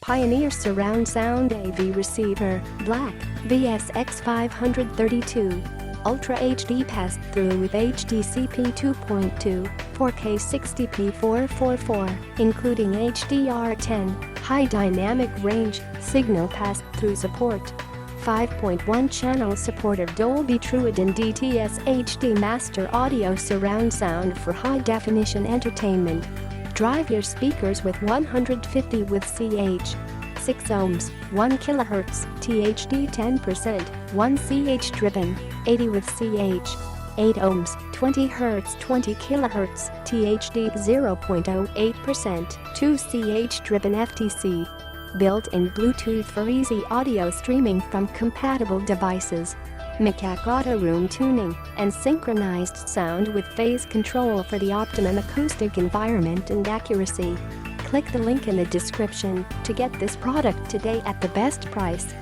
Pioneer Surround Sound AV Receiver, Black, VSX-532. Ultra HD Pass-Through with HDCP 2.2, 4K 60p 444, including HDR10, High Dynamic Range, Signal Pass-Through Support. 5.1 channel support of Dolby TrueHD and DTS-HD Master Audio Surround Sound for high-definition entertainment. Drive your speakers with 150 with CH. 6 ohms, 1 kHz, THD 10%, 1 CH driven, 80 with CH. 8 ohms, 20 Hz, 20 kHz, THD 0.08%, 2 CH driven FTC. Built-in Bluetooth for easy audio streaming from compatible devices. Mcacc Auto room tuning and synchronized sound with phase control for the optimum acoustic environment and accuracy. Click the link in the description to get this product today at the best price.